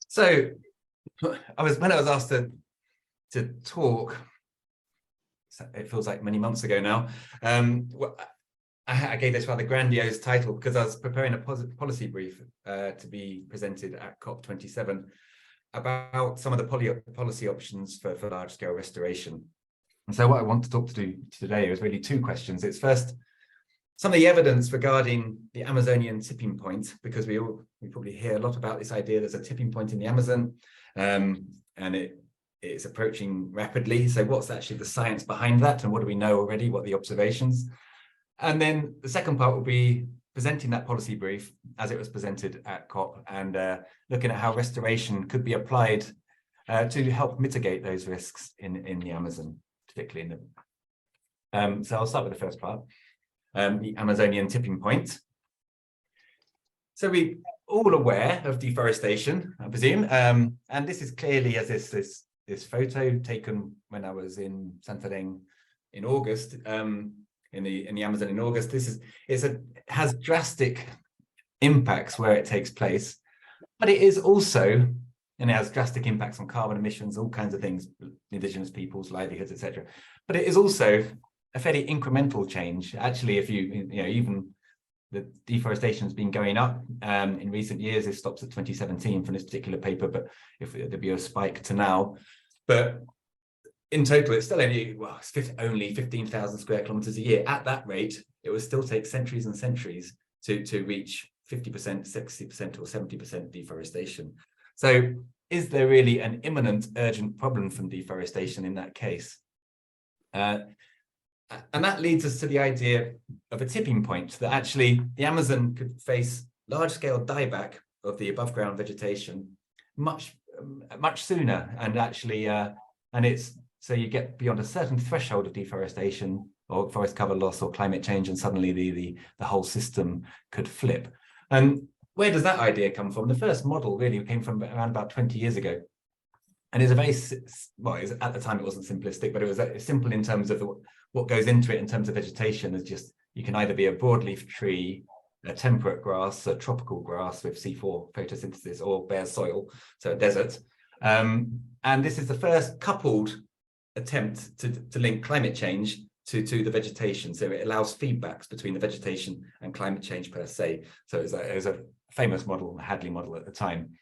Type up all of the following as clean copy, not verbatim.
So when I was asked to talk, it feels like many months ago now, I gave this rather grandiose title because I was preparing a policy brief to be presented at COP27 about some of the policy options for large-scale restoration. And so what I want to talk to today is really two questions. It's first, some of the evidence regarding the Amazonian tipping point, because we probably hear a lot about this idea there's a tipping point in the Amazon, and it's approaching rapidly. So what's actually the science behind that, and what do we know already? What are the observations? And then the second part will be presenting that policy brief as it was presented at COP, and looking at how restoration could be applied to help mitigate those risks in the Amazon, particularly in the. So I'll start with the first part. The Amazonian tipping point. So we're all aware of deforestation, I presume, and this is clearly as this photo taken when I was in Santarém in August, in the Amazon in August. It has drastic impacts where it takes place, but it is also, and it has drastic impacts on carbon emissions, all kinds of things, indigenous peoples, livelihoods, etc. But it is also a fairly incremental change. Actually, if even the deforestation has been going up in recent years. It stops at 2017 from this particular paper, but if there'd be a spike to now, but in total, it's still only 15,000 square kilometers a year. At that rate, it would still take centuries and centuries to reach 50%, 60%, or 70% deforestation. So is there really an imminent, urgent problem from deforestation in that case? And that leads us to the idea of a tipping point, that actually the Amazon could face large-scale dieback of the above-ground vegetation much sooner, and actually, so you get beyond a certain threshold of deforestation or forest cover loss or climate change, and suddenly the whole system could flip. And where does that idea come from? The first model really came from around about 20 years ago. And it's a very, at the time it wasn't simplistic, but it was simple in terms of what goes into it in terms of vegetation. Is just, you can either be a broadleaf tree, a temperate grass, a tropical grass with C4 photosynthesis, or bare soil, so a desert. And this is the first coupled attempt to link climate change to the vegetation. So it allows feedbacks between the vegetation and climate change per se. So it was a famous model, the Hadley model at the time.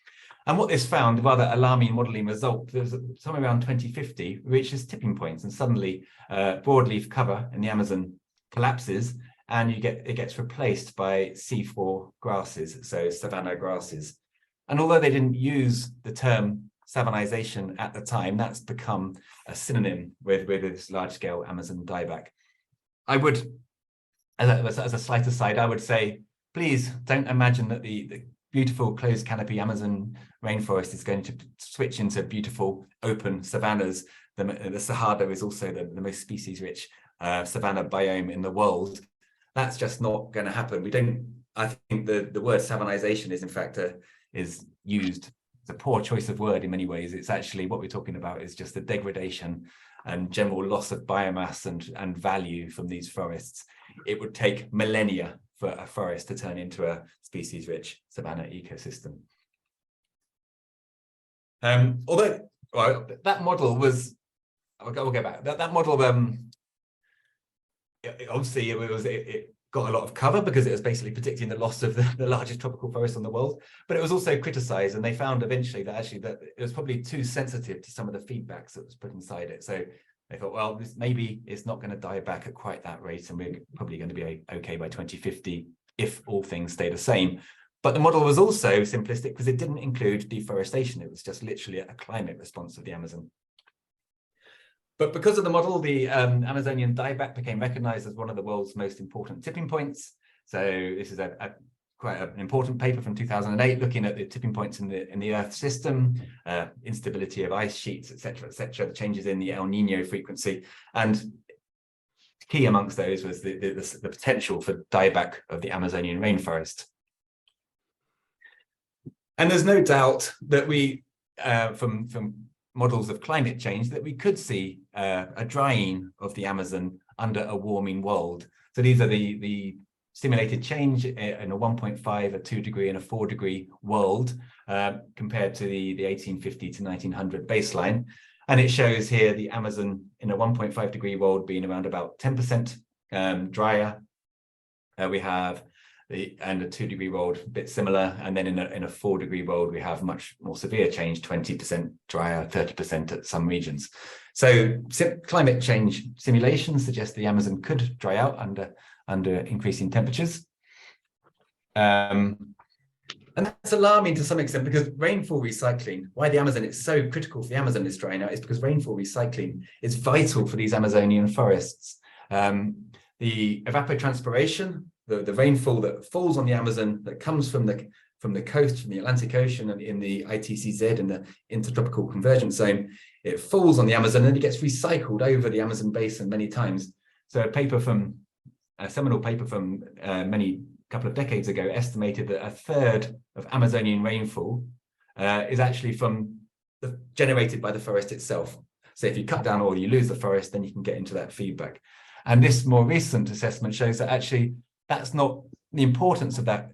And what this found, rather alarming modeling result, there was somewhere around 2050, reaches tipping points, and suddenly broadleaf cover in the Amazon collapses, and it gets replaced by C4 grasses, so savanna grasses. And although they didn't use the term savannization at the time, that's become a synonym with this large-scale Amazon dieback. I would, as a slight aside, I would say, please don't imagine that the beautiful closed canopy Amazon rainforest is going to switch into beautiful open savannas. The Sahara is also the most species-rich savanna biome in the world. That's just not going to happen. I think the word savannization is in fact is used. It's a poor choice of word in many ways. It's actually, what we're talking about is just the degradation and general loss of biomass and value from these forests. It would take millennia for a forest to turn into a species-rich savanna ecosystem. Although, well, that model was, I'll go back. That model, obviously, it got a lot of cover because it was basically predicting the loss of the largest tropical forest in the world, but it was also criticized, and they found eventually that it was probably too sensitive to some of the feedbacks that was put inside it. So they thought, well, maybe it's not going to die back at quite that rate, and we're probably going to be okay by 2050 if all things stay the same. But the model was also simplistic because it didn't include deforestation. It was just literally a climate response of the Amazon. But because of the model, the Amazonian dieback became recognized as one of the world's most important tipping points. So this is quite an important paper from 2008, looking at the tipping points in the Earth system, instability of ice sheets, etc., the changes in the El Nino frequency, and key amongst those was the potential for dieback of the Amazonian rainforest. And there's no doubt that we, from models of climate change, that we could see a drying of the Amazon under a warming world. So these are the simulated change in a 1.5, a 2 degree, and a 4 degree world. compared to the 1850 to 1900 baseline. And it shows here the Amazon in a 1.5 degree world being around about 10% drier. We have and a 2 degree world a bit similar, and then in a 4 degree world we have much more severe change, 20% drier, 30% at some regions. So climate change simulations suggest the Amazon could dry out under increasing temperatures. And that's alarming to some extent, because rainfall recycling, why the Amazon is so critical for the Amazon is drying out, is because rainfall recycling is vital for these Amazonian forests. The evapotranspiration, the rainfall that falls on the Amazon that comes from the coast, from the Atlantic Ocean and in the ITCZ and the intertropical convergence zone, it falls on the Amazon and it gets recycled over the Amazon basin many times. So a seminal paper from couple of decades ago estimated that a third of Amazonian rainfall is actually generated by the forest itself. So if you cut down or you lose the forest, then you can get into that feedback. And this more recent assessment shows that actually that's not the importance of that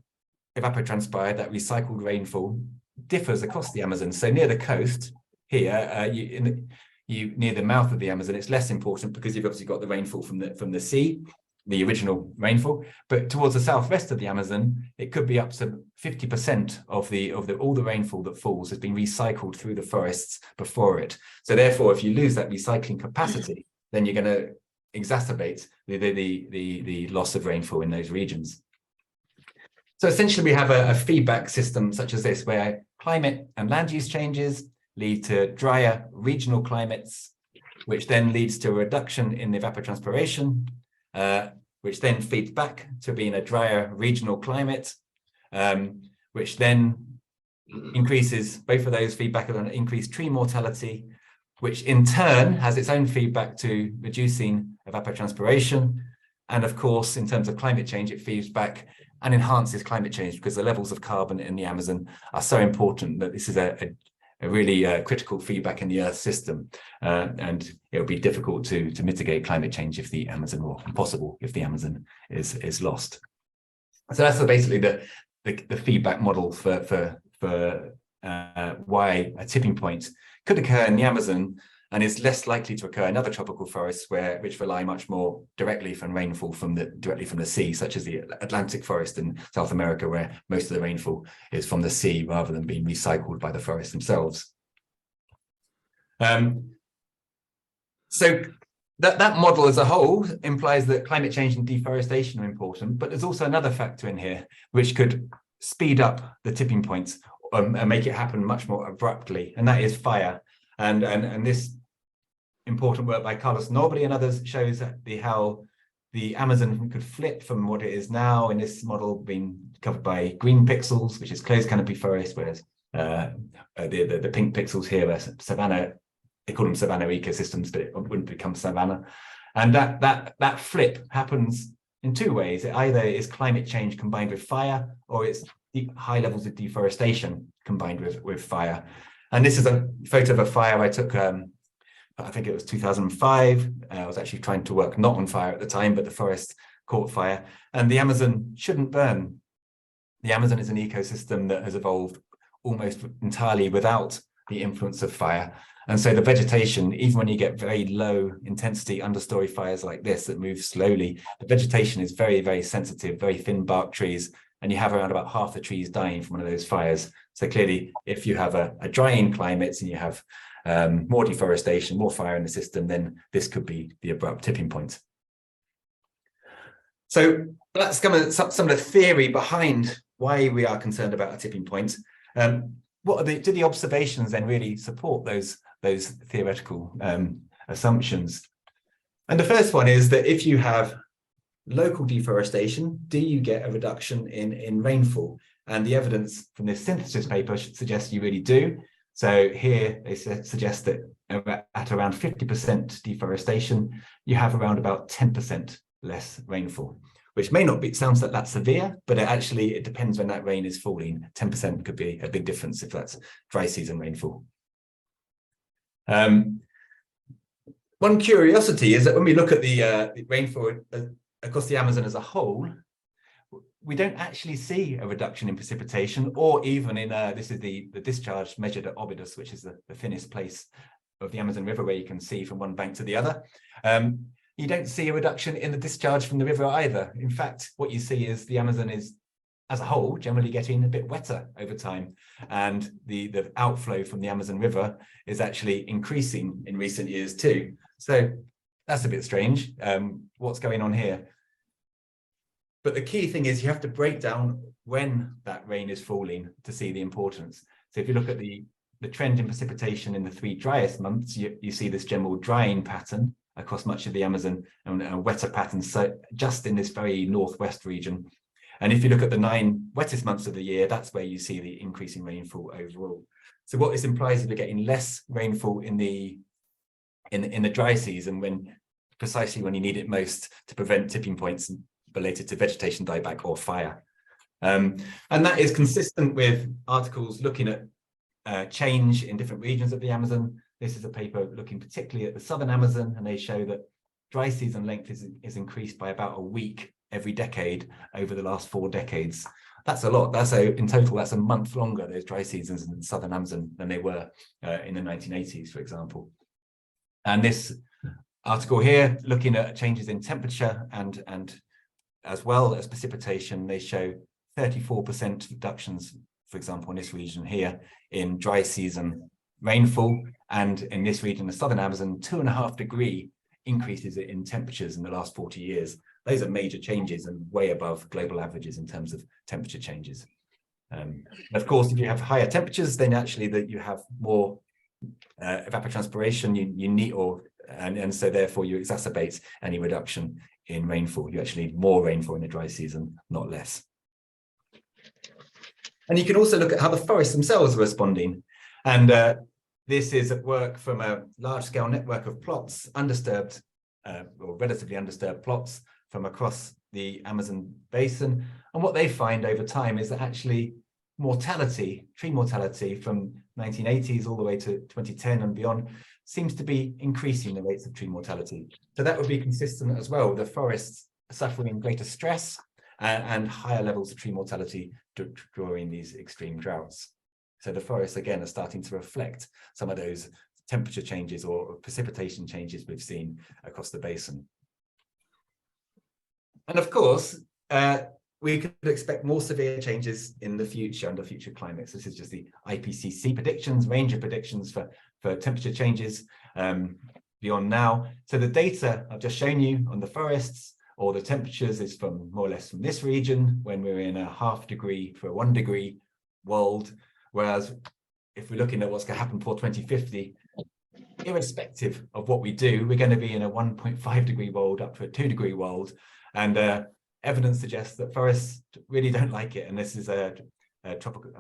evapotranspired, that recycled rainfall differs across the Amazon. So near the coast here, near the mouth of the Amazon, it's less important because you've obviously got the rainfall from the sea, the original rainfall. But towards the southwest of the Amazon, it could be up to 50% of all the rainfall that falls has been recycled through the forests before it. So therefore, if you lose that recycling capacity, then you're going to exacerbate the loss of rainfall in those regions. So essentially, we have a feedback system such as this, where climate and land use changes lead to drier regional climates, which then leads to a reduction in evapotranspiration, which then feeds back to being a drier regional climate, which then increases, both of those feedback on increased tree mortality, which in turn has its own feedback to reducing evapotranspiration. And of course, in terms of climate change, it feeds back and enhances climate change, because the levels of carbon in the Amazon are so important that this is a really critical feedback in the Earth system, and it will be difficult to mitigate climate change if the Amazon, or impossible if the Amazon is lost. So that's basically the feedback model for why a tipping point could occur in the Amazon and is less likely to occur in other tropical forests which rely much more directly from rainfall directly from the sea, such as the Atlantic forest in South America, where most of the rainfall is from the sea rather than being recycled by the forests themselves. So that model as a whole implies that climate change and deforestation are important, but there's also another factor in here which could speed up the tipping points and make it happen much more abruptly, and that is fire. And this important work by Carlos Nobili and others shows how the Amazon could flip from what it is now in this model being covered by green pixels, which is closed canopy forest, whereas the pink pixels here are savanna. They call them savanna ecosystems, but it wouldn't become savanna. And that flip happens in two ways. It either is climate change combined with fire, or it's high levels of deforestation combined with fire. And this is a photo of a fire I took, I think it was 2005. I was actually trying to work not on fire at the time, but the forest caught fire. And the Amazon shouldn't burn. The Amazon is an ecosystem that has evolved almost entirely without the influence of fire. And so the vegetation, even when you get very low intensity understory fires like this that move slowly, the vegetation is very, very sensitive, very thin bark trees. And you have around about half the trees dying from one of those fires. So clearly, if you have a drying climate and you have more deforestation, more fire in the system, then this could be the abrupt tipping point. So that's some of the theory behind why we are concerned about a tipping point. Do the observations then really support those theoretical assumptions? And the first one is that if you have local deforestation, do you get a reduction in rainfall? And the evidence from this synthesis paper suggests you really do. So here they suggest that at around 50% deforestation, you have around about 10% less rainfall, which may not be, it sounds like that's severe, but it depends when that rain is falling. 10% could be a big difference if that's dry season rainfall. One curiosity is that when we look at the rainfall across the Amazon as a whole, we don't actually see a reduction in precipitation, or even in, this is the discharge measured at Obidus, which is the thinnest place of the Amazon River where you can see from one bank to the other. You don't see a reduction in the discharge from the river either. In fact, what you see is the Amazon is, as a whole, generally getting a bit wetter over time. And the outflow from the Amazon River is actually increasing in recent years too. So that's a bit strange. What's going on here? But the key thing is you have to break down when that rain is falling to see the importance. So if you look at the trend in precipitation in the 3 driest months, you see this general drying pattern across much of the Amazon and a wetter pattern, so just in this very northwest region. And if you look at the 9 wettest months of the year, that's where you see the increase in rainfall overall. So what this implies is we're getting less rainfall in the dry season, precisely when you need it most to prevent tipping points related to vegetation dieback or fire. And that is consistent with articles looking at change in different regions of the Amazon. This is a paper looking particularly at the southern Amazon, and they show that dry season length is increased by about a week every decade over the last 4 decades. That's a lot. In total, that's a month longer, those dry seasons in the southern Amazon, than they were in the 1980s, for example. And this article here, looking at changes in temperature and as well as precipitation, they show 34% reductions, for example, in this region here, in dry season rainfall, and in this region, the southern Amazon, 2.5 degree increases in temperatures in the last 40 years. Those are major changes and way above global averages in terms of temperature changes. Of course, if you have higher temperatures, then actually that you have more evapotranspiration, you need, and so therefore you exacerbate any reduction in rainfall. You actually need more rainfall in the dry season, not less. And you can also look at how the forests themselves are responding. And this is at work from a large-scale network of plots, undisturbed or relatively undisturbed plots from across the Amazon basin. And what they find over time is that actually mortality, tree mortality from 1980s all the way to 2010 and beyond, seems to be increasing the rates of tree mortality. So that would be consistent as well. The forests are suffering greater stress and higher levels of tree mortality during these extreme droughts. So the forests, again, are starting to reflect some of those temperature changes or precipitation changes we've seen across the basin. And of course, we could expect more severe changes in the future under future climates. This is just the IPCC predictions, range of predictions for temperature changes beyond now. So the data I've just shown you on the forests or the temperatures is from more or less from this region when we're in a 0.5 degree to a 1 degree world. Whereas if we're looking at what's going to happen for 2050, irrespective of what we do, we're going to be in a 1.5 degree world up to a 2 degree world. And evidence suggests that forests really don't like it. And this is a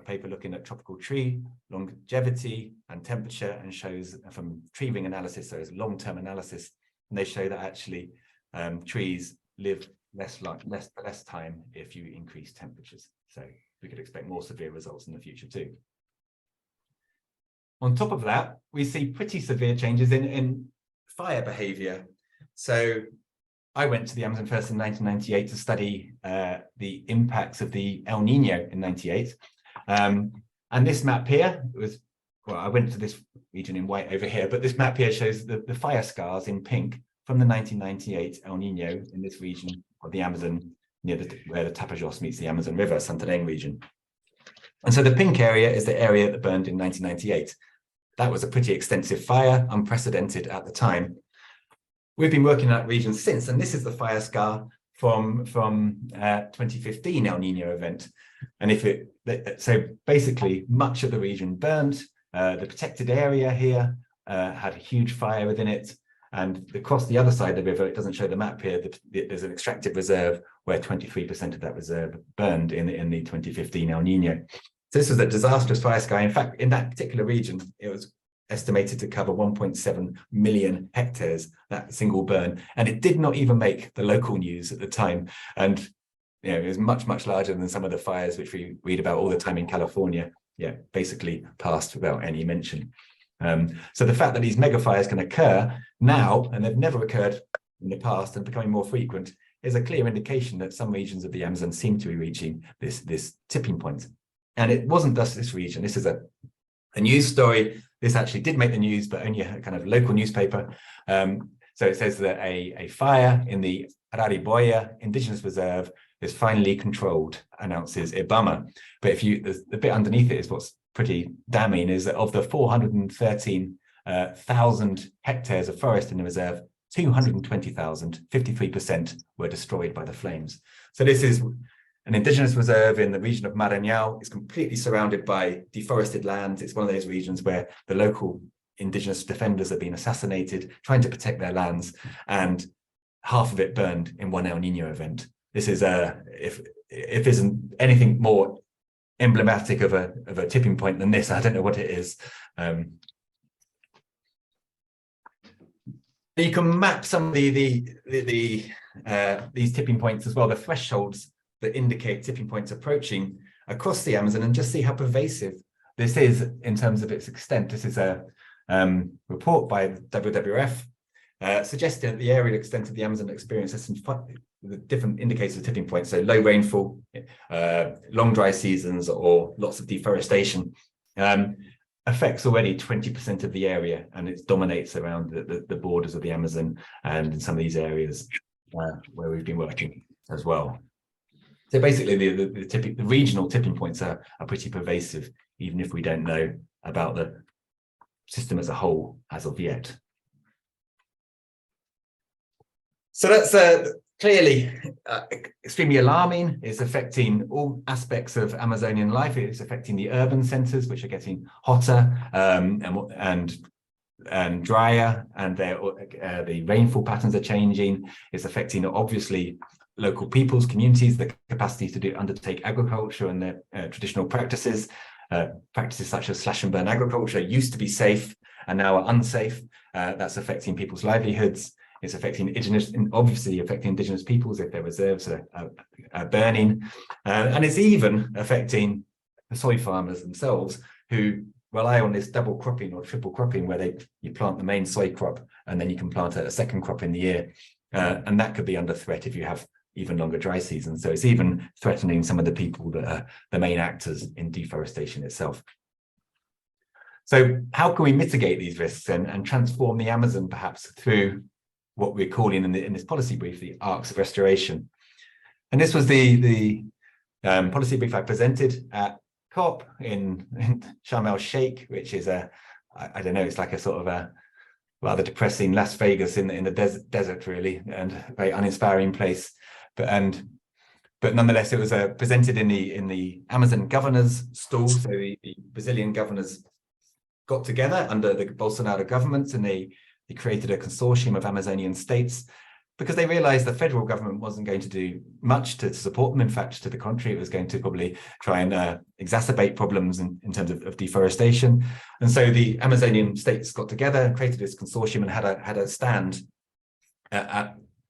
paper looking at tropical tree longevity and temperature, and shows from tree ring analysis, so it's long-term analysis, and they show that actually trees live less time if you increase temperatures. So we could expect more severe results in the future too. On top of that, we see pretty severe changes in fire behavior. So I went to the Amazon first in 1998 to study the impacts of the El Nino in 98. And this map here was, well, I went to this region in white over here, but this map here shows the fire scars in pink from the 1998 El Nino in this region of the Amazon, near where the Tapajos meets the Amazon River, Santarém region. And so the pink area is the area that burned in 1998. That was a pretty extensive fire, unprecedented at the time. We've been working in that region since, and this is the fire scar from 2015 El Nino event. And so basically much of the region burned. The protected area here had a huge fire within it. And across the other side of the river, it doesn't show the map here, there's an extractive reserve where 23% of that reserve burned in the 2015 El Nino. So this was a disastrous fire scar. In fact, in that particular region, it was estimated to cover 1.7 million hectares, that single burn. And it did not even make the local news at the time. And it was much, much larger than some of the fires which we read about all the time in California. Yeah, basically passed without any mention. So the fact that these mega fires can occur now, and they've never occurred in the past and becoming more frequent, is a clear indication that some regions of the Amazon seem to be reaching this tipping point. And it wasn't just this region. This is a news story. This actually did make the news, but only a kind of local newspaper. So it says that a fire in the Arariboya Indigenous Reserve is finally controlled, announces Ibama. But the bit underneath it is what's pretty damning, is that of the 413,000 hectares of forest in the reserve, 220,000, 53% were destroyed by the flames. So this is an indigenous reserve in the region of Maranhão. It's completely surrounded by deforested land. It's one of those regions where the local indigenous defenders have been assassinated, trying to protect their lands, and half of it burned in one El Nino event. This is if isn't anything more emblematic of a tipping point than this, I don't know what it is. You can map some of these tipping points as well, the thresholds that indicate tipping points approaching across the Amazon, and just see how pervasive this is in terms of its extent. This is a report by WWF suggesting that the aerial extent of the Amazon experiences some different indicators of tipping points. So low rainfall, long dry seasons, or lots of deforestation affects already 20% of the area, and it dominates around the borders of the Amazon and in some of these areas where we've been working as well. So basically the regional tipping points are pretty pervasive, even if we don't know about the system as a whole as of yet. So that's clearly extremely alarming. It's affecting all aspects of Amazonian life. It's affecting the urban centers, which are getting hotter and drier, and the rainfall patterns are changing. It's affecting, obviously, local peoples, communities, the capacity to undertake agriculture and their traditional practices. Practices such as slash and burn agriculture used to be safe and now are unsafe. That's affecting people's livelihoods. It's affecting obviously affecting indigenous peoples if their reserves are burning. And it's even affecting the soy farmers themselves, who rely on this double cropping or triple cropping, where you plant the main soy crop and then you can plant a second crop in the year. And that could be under threat if you have even longer dry seasons. So it's even threatening some of the people that are the main actors in deforestation itself. So how can we mitigate these risks and transform the Amazon perhaps through what we're calling in this policy brief the arcs of restoration? And this was the policy brief I presented at COP in Sharm el-Sheikh, which is I don't know, it's like a sort of a rather depressing Las Vegas in the desert really, and a very uninspiring place. But nonetheless, it was presented in the Amazon governors' stall. So the Brazilian governors got together under the Bolsonaro government, and they created a consortium of Amazonian states, because they realized the federal government wasn't going to do much to support them. In fact, to the contrary, it was going to probably try and exacerbate problems in terms of deforestation. And so the Amazonian states got together, created this consortium, and had a stand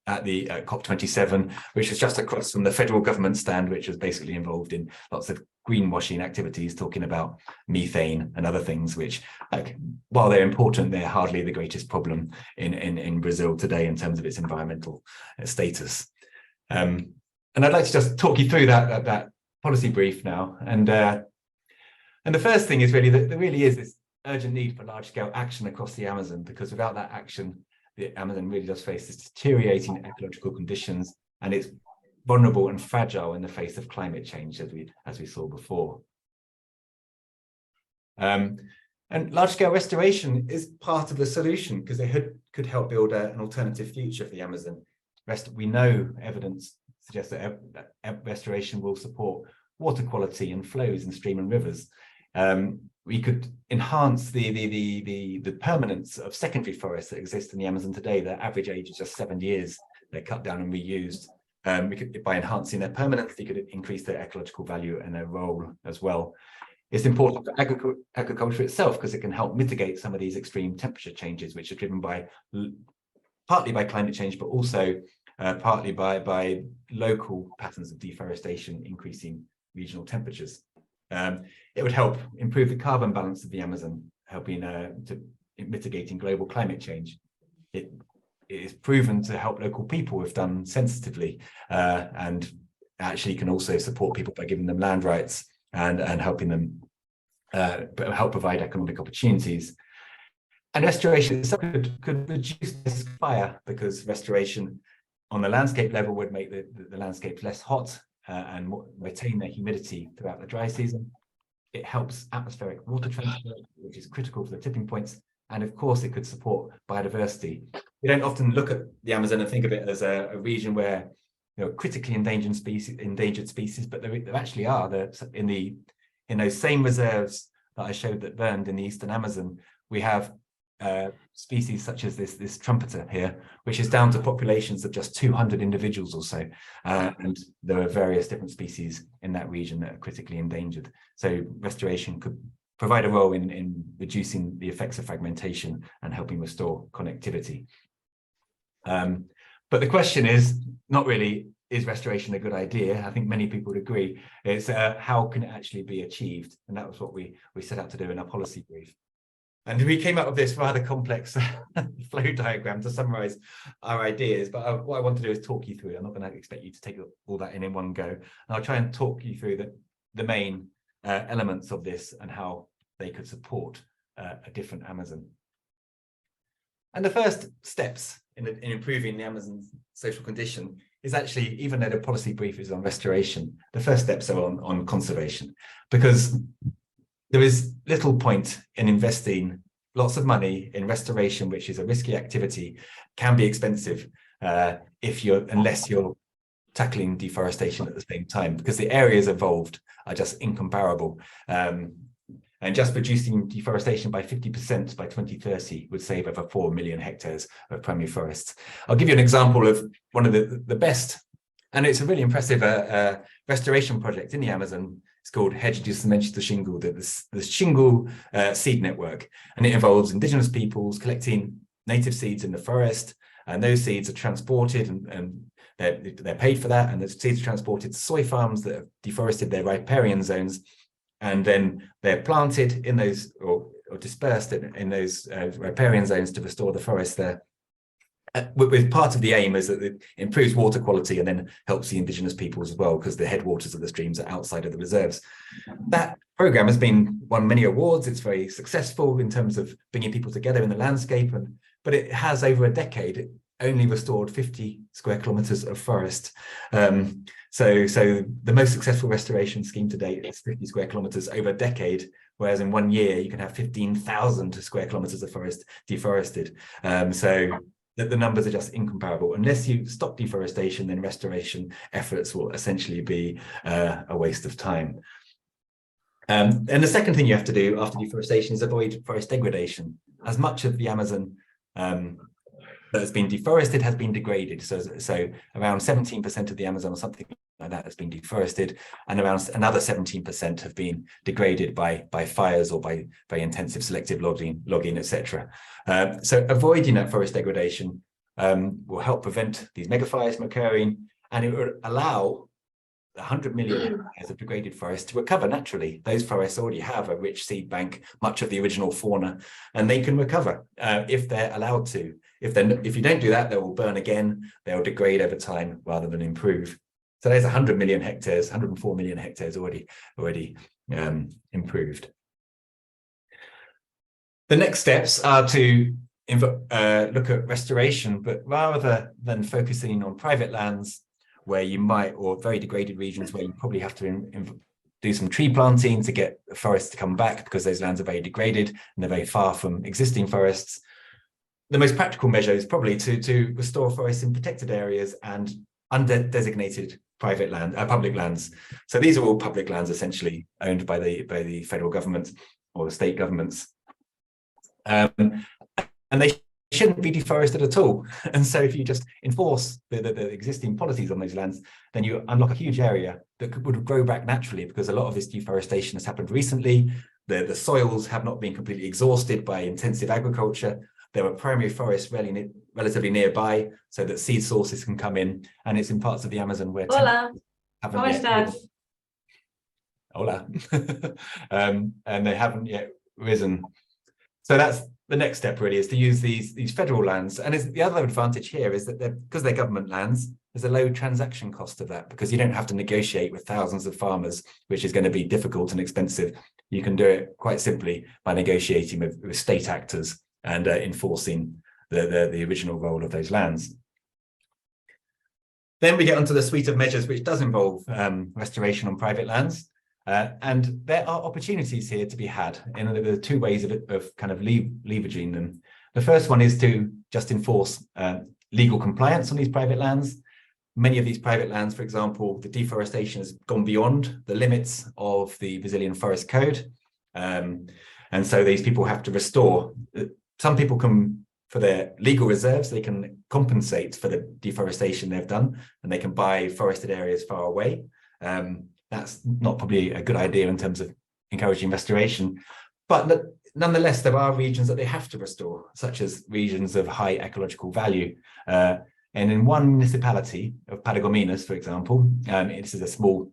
at the COP27, which was just across from the federal government stand, which was basically involved in lots of greenwashing activities, talking about methane and other things, which, while they're important, they're hardly the greatest problem in Brazil today in terms of its environmental status. And I'd like to just talk you through that policy brief now. And the first thing is really that there really is this urgent need for large-scale action across the Amazon, because without that action, the Amazon really does face this deteriorating ecological conditions, and it's vulnerable and fragile in the face of climate change, as we saw before. And large-scale restoration is part of the solution, because it could help build an alternative future for the Amazon. We know evidence suggests that restoration will support water quality and flows in stream and rivers. We could enhance the permanence of secondary forests that exist in the Amazon today. Their average age is just 7 years. They're cut down and reused. By enhancing their permanence, they could increase their ecological value and their role as well. It's important for agriculture itself, because it can help mitigate some of these extreme temperature changes, which are driven partly by climate change, but also partly by local patterns of deforestation, increasing regional temperatures. It would help improve the carbon balance of the Amazon, helping to mitigating global climate change. It is proven to help local people if done sensitively, and actually can also support people by giving them land rights and helping them help provide economic opportunities. And restoration itself could reduce this fire, because restoration on the landscape level would make the landscape less hot and retain their humidity throughout the dry season. It helps atmospheric water transport, which is critical for the tipping points. And of course, it could support biodiversity. We don't often look at the Amazon and think of it as a region where, you know, critically endangered species, but there actually are. In those same reserves that I showed that burned in the eastern Amazon, we have species such as this trumpeter here, which is down to populations of just 200 individuals or so. And there are various different species in that region that are critically endangered. So restoration could provide a role in reducing the effects of fragmentation and helping restore connectivity. But the question is not really, is restoration a good idea? I think many people would agree. It's how can it actually be achieved? And that was what we set out to do in our policy brief. And we came up with this rather complex flow diagram to summarize our ideas. But what I want to do is talk you through it. I'm not going to expect you to take all that in one go. And I'll try and talk you through the main elements of this and how they could support a different Amazon. And the first steps in improving the Amazon's social condition is actually, even though the policy brief is on restoration, the first steps are on conservation, because there is little point in investing lots of money in restoration, which is a risky activity, can be expensive unless you're tackling deforestation at the same time, because the areas involved are just incomparable. And just reducing deforestation by 50% by 2030 would save over 4 million hectares of primary forests. I'll give you an example of one of the best, and it's a really impressive restoration project in the Amazon. It's called Hedge de Semente de Shingle, the Shingle Seed Network. And it involves indigenous peoples collecting native seeds in the forest, and those seeds are transported and they're paid for that, and the seeds are transported to soy farms that have deforested their riparian zones, and then they're planted in those or dispersed in those riparian zones to restore the forest there. With part of the aim is that it improves water quality and then helps the indigenous peoples as well, because the headwaters of the streams are outside of the reserves. That program has won many awards. It's very successful in terms of bringing people together in the landscape, but it has, over a decade, only restored 50 square kilometers of forest. So the most successful restoration scheme to date is 50 square kilometers over a decade, whereas in 1 year you can have 15,000 square kilometers of forest deforested. So the numbers are just incomparable. Unless you stop deforestation, then restoration efforts will essentially be a waste of time. And the second thing you have to do after deforestation is avoid forest degradation. As much of the Amazon that has been deforested has been degraded. So around 17% of the Amazon or something like that has been deforested, and around another 17% have been degraded by fires or by very intensive selective logging, etc. So avoiding that forest degradation will help prevent these megafires from occurring, and it will allow 100 million hectares of degraded forest to recover naturally. Those forests already have a rich seed bank, much of the original fauna, and they can recover if they're allowed to. If you don't do that, they will burn again. They'll degrade over time rather than improve. So there's 100 million hectares, 104 million hectares already improved. The next steps are to look at restoration, but rather than focusing on private lands where you might, or very degraded regions where you probably have to do some tree planting to get the forests to come back, because those lands are very degraded and they're very far from existing forests. The most practical measure is probably to restore forests in protected areas and under-designated private land, public lands. So these are all public lands essentially owned by the federal government or the state governments. And they shouldn't be deforested at all. And so if you just enforce the existing policies on those lands, then you unlock a huge area that would grow back naturally, because a lot of this deforestation has happened recently. The soils have not been completely exhausted by intensive agriculture. There are primary forests relatively nearby, so that seed sources can come in, and it's in parts of the Amazon where Hola, ¿cómo estás? Hola. And they haven't yet risen. So that's the next step really is to use these federal lands. And the other advantage here is that because they're government lands, there's a low transaction cost of that, because you don't have to negotiate with thousands of farmers, which is going to be difficult and expensive. You can do it quite simply by negotiating with state actors and enforcing the original role of those lands. Then we get onto the suite of measures which does involve restoration on private lands. And there are opportunities here to be had, and there are two ways of kind of leveraging them. The first one is to just enforce legal compliance on these private lands. Many of these private lands, for example, the deforestation has gone beyond the limits of the Brazilian Forest Code. And so these people have to restore. Some people can, for their legal reserves, they can compensate for the deforestation they've done, and they can buy forested areas far away. That's not probably a good idea in terms of encouraging restoration. But nonetheless, there are regions that they have to restore, such as regions of high ecological value. And in one municipality of Paragominas, for example, this is a small,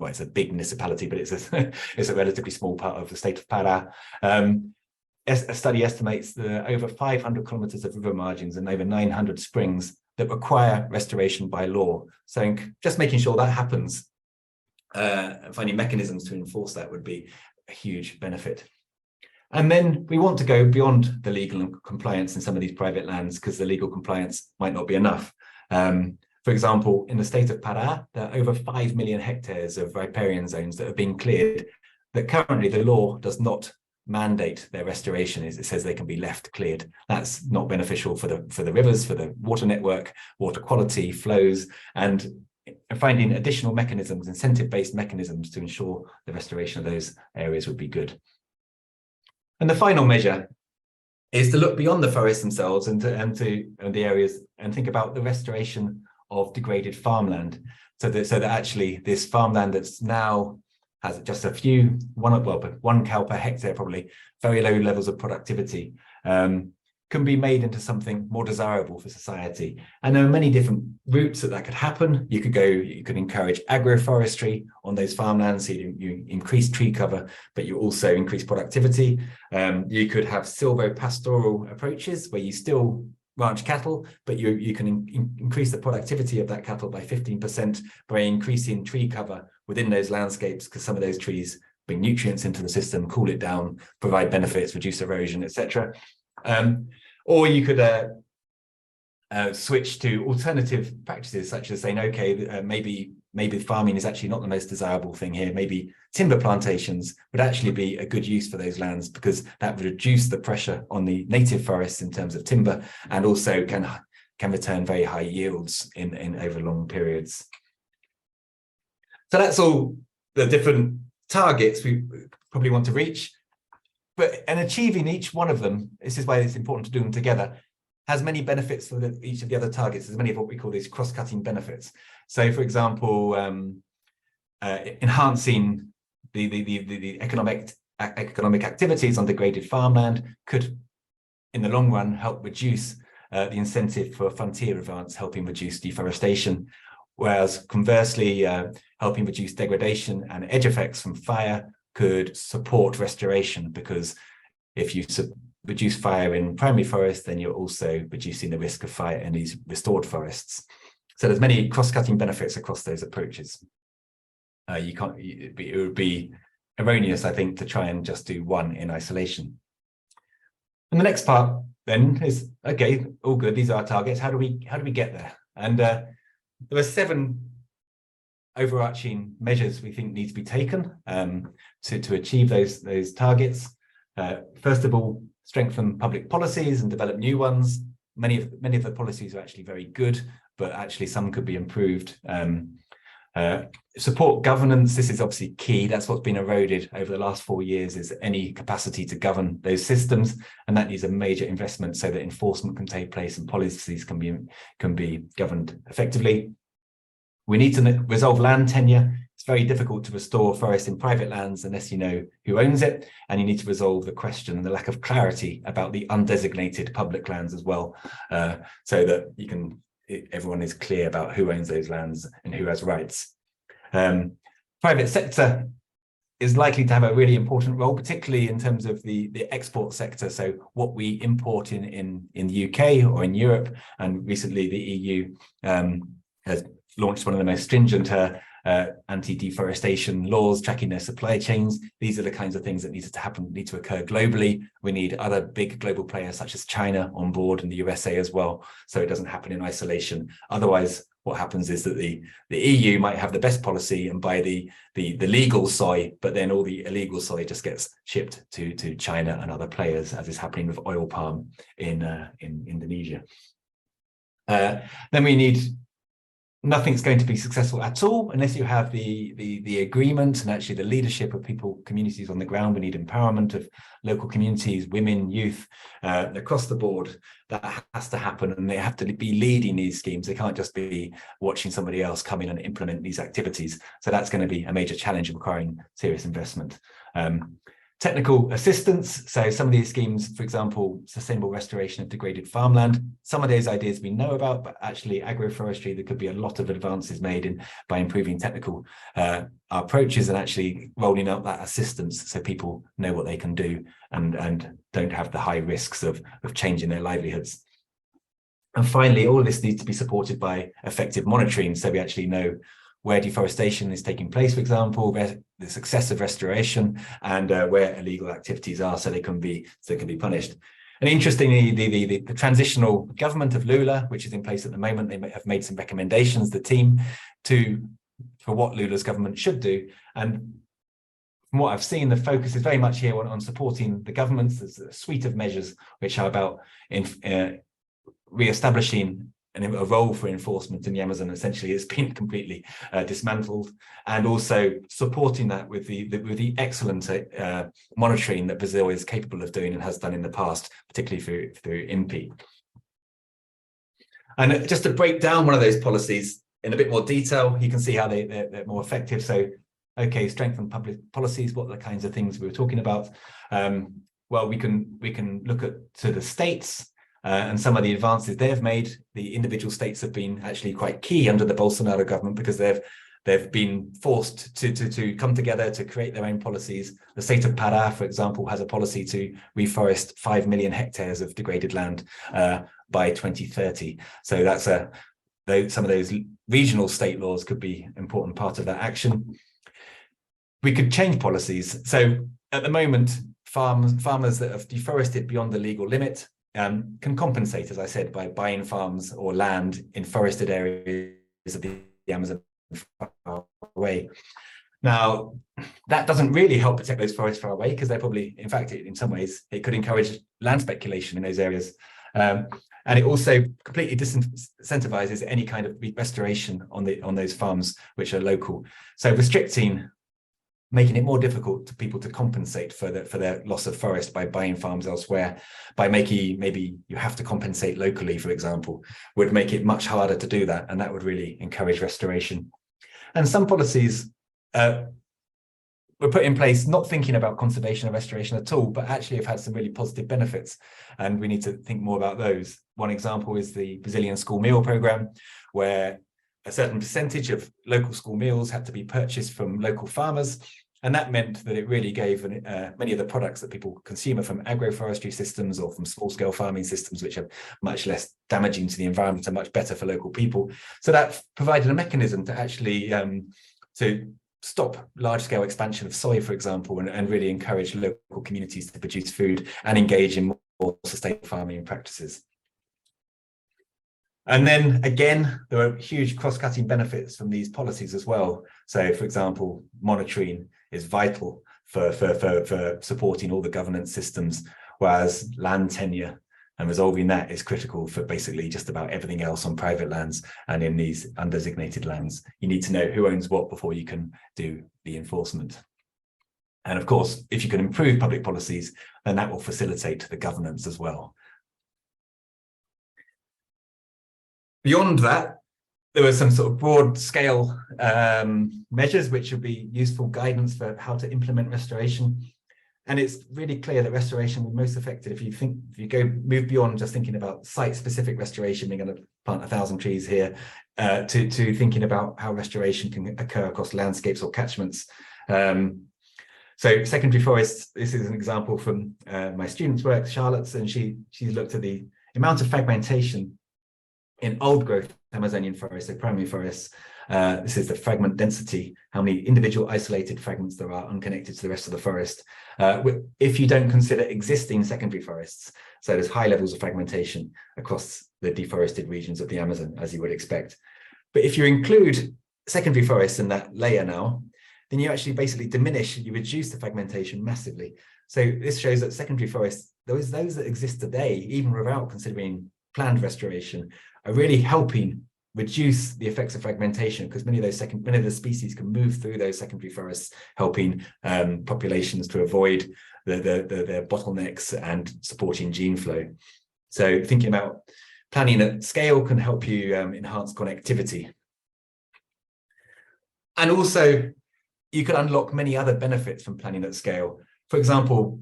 well, it's a big municipality, but it's a relatively small part of the state of Pará. A study estimates there are over 500 kilometers of river margins and over 900 springs that require restoration by law. So just making sure that happens, finding mechanisms to enforce that would be a huge benefit. And then we want to go beyond the legal compliance in some of these private lands, because the legal compliance might not be enough. For example, in the state of Pará, there are over 5 million hectares of riparian zones that have been cleared, that currently the law does not mandate their restoration. It says they can be left cleared. That's not beneficial for the rivers, for the water network, water quality, flows, and finding additional mechanisms, incentive-based mechanisms to ensure the restoration of those areas would be good. And the final measure is to look beyond the forests themselves and the areas, and think about the restoration of degraded farmland. So that actually this farmland that's now has just one cow per hectare, probably very low levels of productivity, can be made into something more desirable for society. And there are many different routes that could happen. You could encourage agroforestry on those farmlands, so you increase tree cover, but you also increase productivity. You could have silvopastoral approaches where you still ranch cattle, but you can increase the productivity of that cattle by 15% by increasing tree cover within those landscapes, because some of those trees bring nutrients into the system, cool it down, provide benefits, reduce erosion, etc. Or you could switch to alternative practices, such as saying, okay, maybe farming is actually not the most desirable thing here. Maybe timber plantations would actually be a good use for those lands, because that would reduce the pressure on the native forests in terms of timber, and also can return very high yields in over long periods. So that's all the different targets we probably want to reach. And achieving each one of them, this is why it's important to do them together, has many benefits for each of the other targets. There's many of what we call these cross-cutting benefits. So, for example, enhancing the economic activities on degraded farmland could, in the long run, help reduce the incentive for frontier advance, helping reduce deforestation. Whereas conversely, helping reduce degradation and edge effects from fire could support restoration, because if you reduce fire in primary forests, then you're also reducing the risk of fire in these restored forests. So there's many cross-cutting benefits across those approaches. It would be erroneous, I think, to try and just do one in isolation. And the next part then is, okay, all good, these are our targets. How do we get there? And there are 7 overarching measures we think need to be taken to achieve those targets. First of all, strengthen public policies and develop new ones. Many of the policies are actually very good, but actually some could be improved. Support governance. This is obviously key. That's what's been eroded over the last 4 years, is any capacity to govern those systems, and that needs a major investment so that enforcement can take place and policies can be governed effectively. We need to resolve land tenure. It's very difficult to restore forest in private lands unless you know who owns it, and you need to resolve the question and the lack of clarity about the undesignated public lands as well, so that everyone is clear about who owns those lands and who has rights. Private sector is likely to have a really important role, particularly in terms of the export sector. So what we import in the UK or in Europe, and recently the EU has launched one of the most stringent anti-deforestation laws tracking their supply chains. These are the kinds of things that need to occur globally. We need other big global players such as China on board and the USA as well, so it doesn't happen in isolation. Otherwise, what happens is that the EU might have the best policy and buy the legal soy, but then all the illegal soy just gets shipped to China and other players, as is happening with oil palm in Indonesia. Then we need, nothing's going to be successful at all unless you have the agreement and actually the leadership of people, communities on the ground. We need empowerment of local communities, women, youth, across the board. That has to happen, and they have to be leading these schemes. They can't just be watching somebody else come in and implement these activities. So that's going to be a major challenge requiring serious investment. Technical assistance. So some of these schemes, for example, sustainable restoration of degraded farmland, some of those ideas we know about, but actually agroforestry, there could be a lot of advances made by improving technical approaches and actually rolling out that assistance so people know what they can do and don't have the high risks of changing their livelihoods. And finally, all of this needs to be supported by effective monitoring, so we actually know where deforestation is taking place, for example, the success of restoration, and where illegal activities are, so they can be punished. And interestingly, the transitional government of Lula, which is in place at the moment, they have made some recommendations, the team, for what Lula's government should do. And from what I've seen, the focus is very much here on supporting the governments. There's a suite of measures which are about re-establishing a role for enforcement in the Amazon. Essentially, it's been completely dismantled, and also supporting that with the excellent monitoring that Brazil is capable of doing and has done in the past, particularly through INPE. And just to break down one of those policies in a bit more detail, you can see how they're more effective. So, okay, strengthen public policies. What are the kinds of things we were talking about? Well, we can look to the states. And some of the advances they've made. The individual states have been actually quite key under the Bolsonaro government, because they've been forced to come together to create their own policies. The state of Pará, for example, has a policy to reforest 5 million hectares of degraded land by 2030. So that's some of those regional state laws could be an important part of that action. We could change policies. So at the moment, farmers that have deforested beyond the legal limit can compensate, as I said, by buying farms or land in forested areas of the Amazon far away. Now, that doesn't really help protect those forests far away, because they're probably, in fact, in some ways, it could encourage land speculation in those areas. And it also completely disincentivizes any kind of restoration on those farms which are local. So making it more difficult to people to compensate for their loss of forest by buying farms elsewhere, by maybe you have to compensate locally, for example, would make it much harder to do that, and that would really encourage restoration. And some policies were put in place not thinking about conservation or restoration at all, but actually have had some really positive benefits, and we need to think more about those. One example is the Brazilian school meal program, where a certain percentage of local school meals had to be purchased from local farmers. And that meant that it really gave many of the products that people consume from agroforestry systems or from small-scale farming systems, which are much less damaging to the environment and much better for local people. So that provided a mechanism to actually to stop large-scale expansion of soy, for example, and really encourage local communities to produce food and engage in more sustainable farming practices. And then again, there are huge cross-cutting benefits from these policies as well. So, for example, monitoring is vital for supporting all the governance systems, whereas land tenure and resolving that is critical for basically just about everything else on private lands and in these undesignated lands. You need to know who owns what before you can do the enforcement. And of course, if you can improve public policies, then that will facilitate the governance as well. Beyond that, there were some sort of broad scale measures which would be useful guidance for how to implement restoration. And it's really clear that restoration will be most effective if you move beyond just thinking about site-specific restoration, we're going to plant 1,000 trees here, to thinking about how restoration can occur across landscapes or catchments. So secondary forests, this is an example from my student's work, Charlotte's, and she's looked at the amount of fragmentation in old growth Amazonian forests, so primary forests. This is the fragment density, how many individual isolated fragments there are unconnected to the rest of the forest. If you don't consider existing secondary forests, so there's high levels of fragmentation across the deforested regions of the Amazon, as you would expect. But if you include secondary forests in that layer now, then you actually basically you reduce the fragmentation massively. So this shows that secondary forests, those that exist today, even without considering planned restoration, are really helping reduce the effects of fragmentation, because many of the species can move through those secondary forests, helping populations to avoid the bottlenecks and supporting gene flow. So thinking about planning at scale can help you enhance connectivity. And also, you could unlock many other benefits from planning at scale. For example,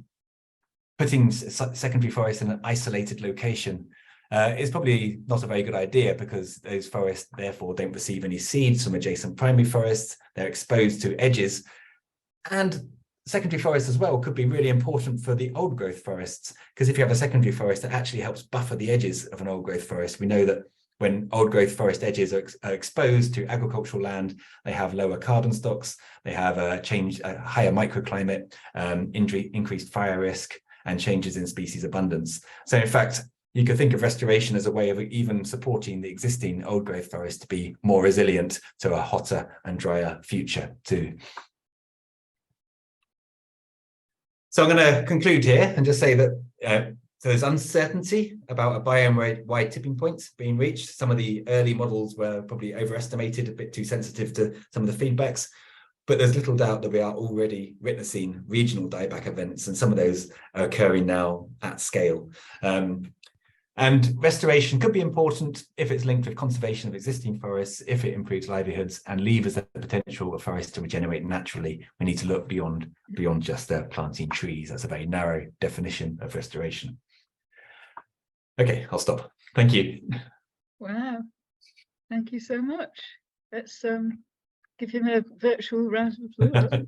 putting secondary forests in an isolated location is probably not a very good idea, because those forests therefore don't receive any seeds from adjacent primary forests. They're exposed to edges. And secondary forests as well could be really important for the old growth forests, because if you have a secondary forest that actually helps buffer the edges of an old growth forest, we know that when old growth forest edges are exposed to agricultural land, they have lower carbon stocks, they have a higher microclimate, increased fire risk, and changes in species abundance. So in fact, you could think of restoration as a way of even supporting the existing old growth forest to be more resilient to a hotter and drier future too. So I'm going to conclude here and just say that there's uncertainty about a biome-wide tipping point being reached. Some of the early models were probably overestimated, a bit too sensitive to some of the feedbacks, but there's little doubt that we are already witnessing regional dieback events, and some of those are occurring now at scale. And restoration could be important if it's linked with conservation of existing forests, if it improves livelihoods and levers the potential of forests to regenerate naturally. We need to look beyond just planting trees. That's a very narrow definition of restoration. Okay, I'll stop. Thank you. Wow, thank you so much. Let's give him a virtual round of applause.